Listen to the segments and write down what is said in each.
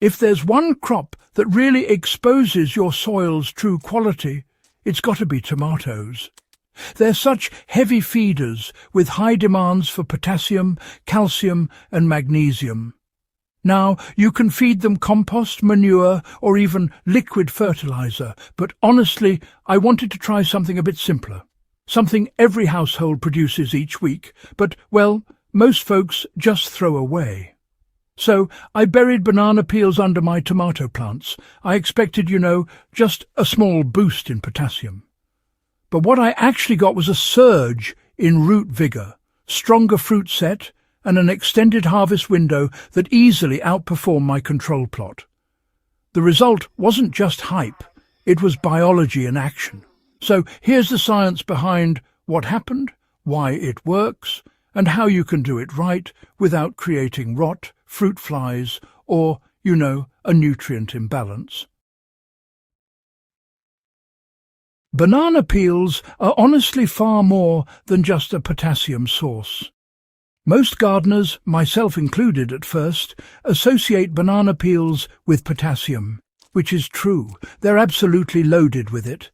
If there's one crop that really exposes your soil's true quality, it's got to be tomatoes. They're such heavy feeders with high demands for potassium, calcium and magnesium. Now, you can feed them compost, manure or even liquid fertilizer, but honestly, I wanted to try something a bit simpler. Something every household produces each week, but, well, most folks just throw away. So I buried banana peels under my tomato plants. I expected, just a small boost in potassium. But what I actually got was a surge in root vigour, stronger fruit set, and an extended harvest window that easily outperformed my control plot. The result wasn't just hype, it was biology in action. So here's the science behind what happened, why it works, and how you can do it right without creating rot, fruit flies, or, a nutrient imbalance. Banana peels are honestly far more than just a potassium source. Most gardeners, myself included at first, associate banana peels with potassium, which is true. They're absolutely loaded with it.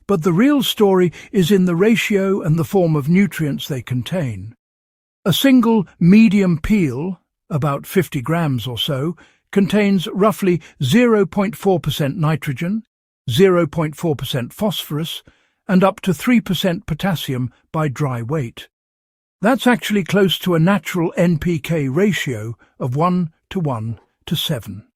But the real story is in the ratio and the form of nutrients they contain. A single medium peel, about 50 grams or so, contains roughly 0.4% nitrogen, 0.4% phosphorus, and up to 3% potassium by dry weight. That's actually close to a natural NPK ratio of 1:1:7.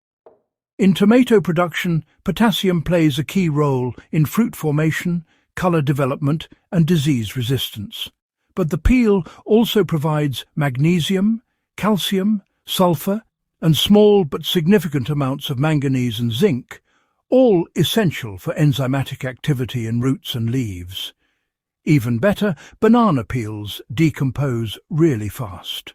In tomato production, potassium plays a key role in fruit formation, colour development and disease resistance. But the peel also provides magnesium, calcium, sulphur and small but significant amounts of manganese and zinc, all essential for enzymatic activity in roots and leaves. Even better, banana peels decompose really fast.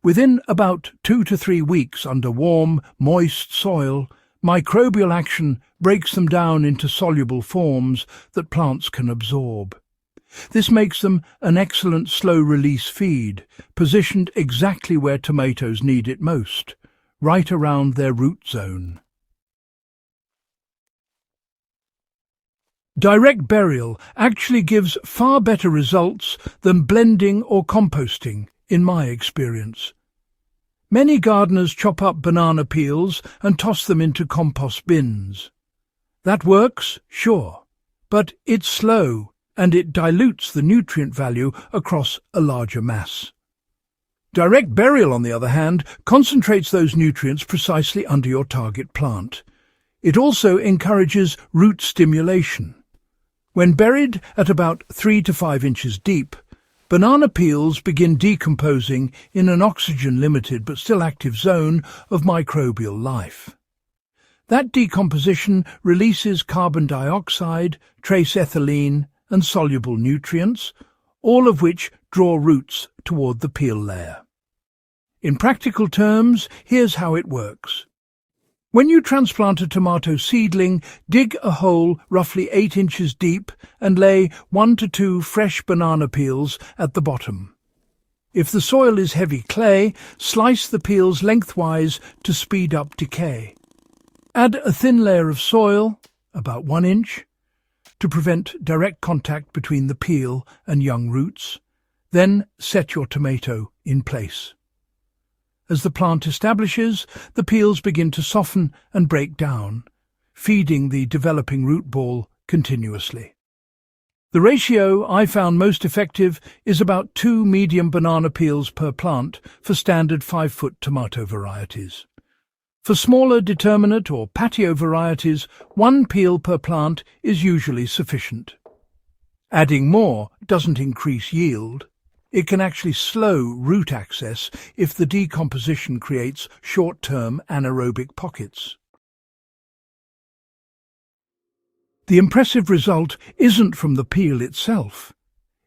Within about 2 to 3 weeks under warm, moist soil, microbial action breaks them down into soluble forms that plants can absorb. This makes them an excellent slow-release feed, positioned exactly where tomatoes need it most, right around their root zone. Direct burial actually gives far better results than blending or composting, in my experience. Many gardeners chop up banana peels and toss them into compost bins. That works, sure, but it's slow and it dilutes the nutrient value across a larger mass. Direct burial, on the other hand, concentrates those nutrients precisely under your target plant. It also encourages root stimulation. When buried at about 3 to 5 inches deep, banana peels begin decomposing in an oxygen-limited but still active zone of microbial life. That decomposition releases carbon dioxide, trace ethylene and soluble nutrients, all of which draw roots toward the peel layer. In practical terms, here's how it works. When you transplant a tomato seedling, dig a hole roughly 8 inches deep and lay 1 to 2 fresh banana peels at the bottom. If the soil is heavy clay, slice the peels lengthwise to speed up decay. Add a thin layer of soil, about 1 inch, to prevent direct contact between the peel and young roots. Then set your tomato in place. As the plant establishes, the peels begin to soften and break down, feeding the developing root ball continuously. The ratio I found most effective is about 2 medium banana peels per plant for standard 5-foot tomato varieties. For smaller determinate or patio varieties, 1 peel per plant is usually sufficient. Adding more doesn't increase yield. It can actually slow root access if the decomposition creates short-term anaerobic pockets. The impressive result isn't from the peel itself.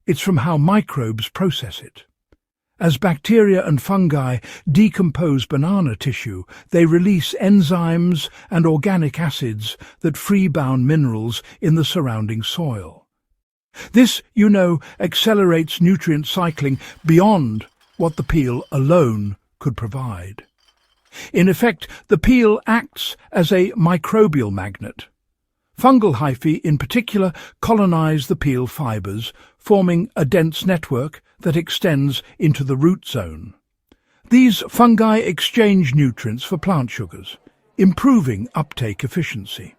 It's from how microbes process it. As bacteria and fungi decompose banana tissue, they release enzymes and organic acids that free-bound minerals in the surrounding soil. This, accelerates nutrient cycling beyond what the peel alone could provide. In effect, the peel acts as a microbial magnet. Fungal hyphae in particular colonize the peel fibres, forming a dense network that extends into the root zone. These fungi exchange nutrients for plant sugars, improving uptake efficiency.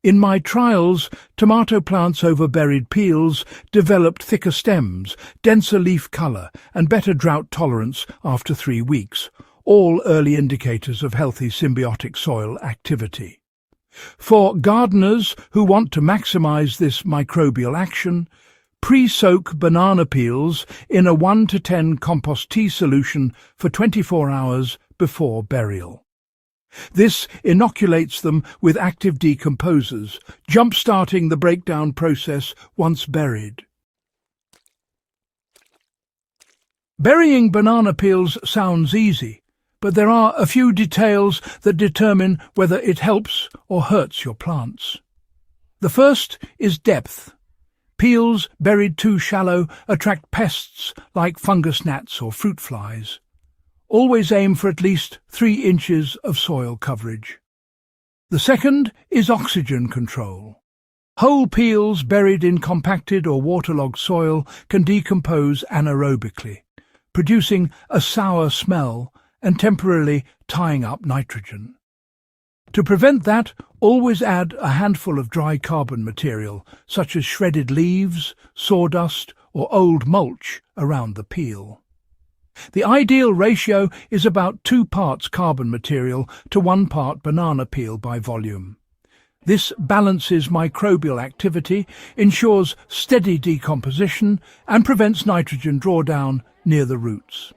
In my trials, tomato plants over buried peels developed thicker stems, denser leaf colour and better drought tolerance after 3 weeks, all early indicators of healthy symbiotic soil activity. For gardeners who want to maximise this microbial action, pre-soak banana peels in a 1 to 10 compost tea solution for 24 hours before burial. This inoculates them with active decomposers, jump-starting the breakdown process once buried. Burying banana peels sounds easy, but there are a few details that determine whether it helps or hurts your plants. The first is depth. Peels buried too shallow attract pests like fungus gnats or fruit flies. Always aim for at least 3 inches of soil coverage. The second is oxygen control. Whole peels buried in compacted or waterlogged soil can decompose anaerobically, producing a sour smell and temporarily tying up nitrogen. To prevent that, always add a handful of dry carbon material, such as shredded leaves, sawdust, or old mulch around the peel. The ideal ratio is about 2 parts carbon material to 1 part banana peel by volume. This balances microbial activity, ensures steady decomposition, and prevents nitrogen drawdown near the roots.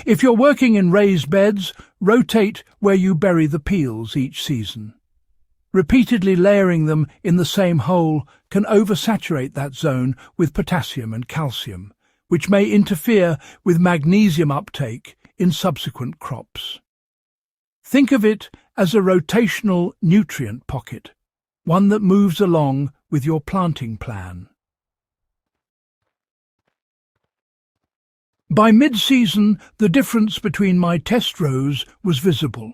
If you're working in raised beds, rotate where you bury the peels each season. Repeatedly layering them in the same hole can oversaturate that zone with potassium and calcium, which may interfere with magnesium uptake in subsequent crops. Think of it as a rotational nutrient pocket, one that moves along with your planting plan. By mid-season, the difference between my test rows was visible.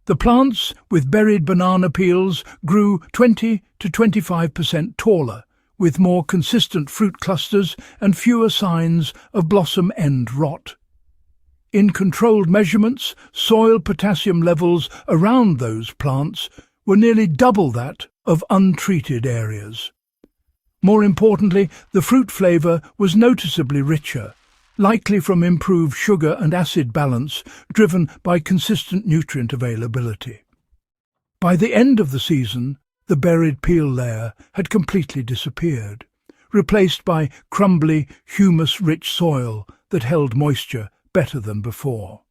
The plants with buried banana peels grew 20 to 25% taller, with more consistent fruit clusters and fewer signs of blossom end rot. In controlled measurements, soil potassium levels around those plants were nearly double that of untreated areas. More importantly, the fruit flavour was noticeably richer, likely from improved sugar and acid balance driven by consistent nutrient availability. By the end of the season, the buried peel layer had completely disappeared, replaced by crumbly, humus-rich soil that held moisture better than before.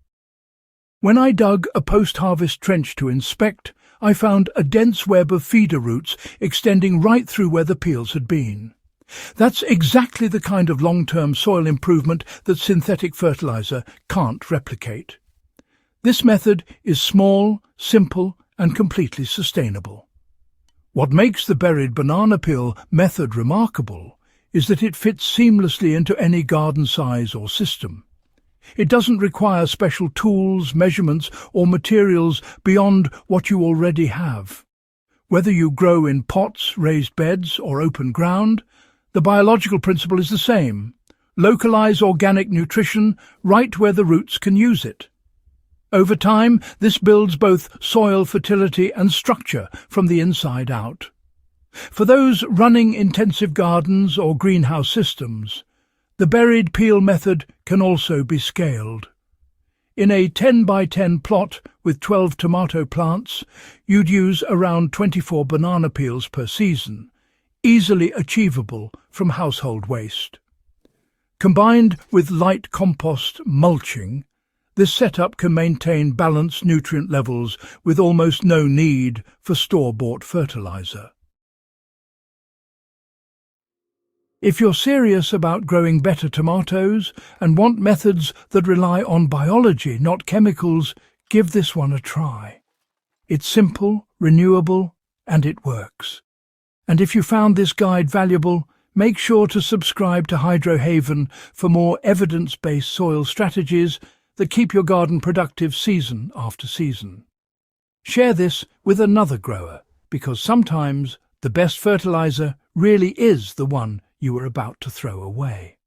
When I dug a post-harvest trench to inspect, I found a dense web of feeder roots extending right through where the peels had been. That's exactly the kind of long-term soil improvement that synthetic fertilizer can't replicate. This method is small, simple, and completely sustainable. What makes the buried banana peel method remarkable is that it fits seamlessly into any garden size or system. It doesn't require special tools, measurements, or materials beyond what you already have. Whether you grow in pots, raised beds, or open ground, the biological principle is the same. Localize organic nutrition right where the roots can use it. Over time, this builds both soil fertility and structure from the inside out. For those running intensive gardens or greenhouse systems, the buried peel method can also be scaled. In a 10 by 10 plot with 12 tomato plants, you'd use around 24 banana peels per season, easily achievable from household waste. Combined with light compost mulching, this setup can maintain balanced nutrient levels with almost no need for store-bought fertilizer. If you're serious about growing better tomatoes and want methods that rely on biology, not chemicals, give this one a try. It's simple, renewable, and it works. And if you found this guide valuable, make sure to subscribe to Hydrohaven for more evidence-based soil strategies that keep your garden productive season after season. Share this with another grower, because sometimes the best fertilizer really is the one you are about to throw away.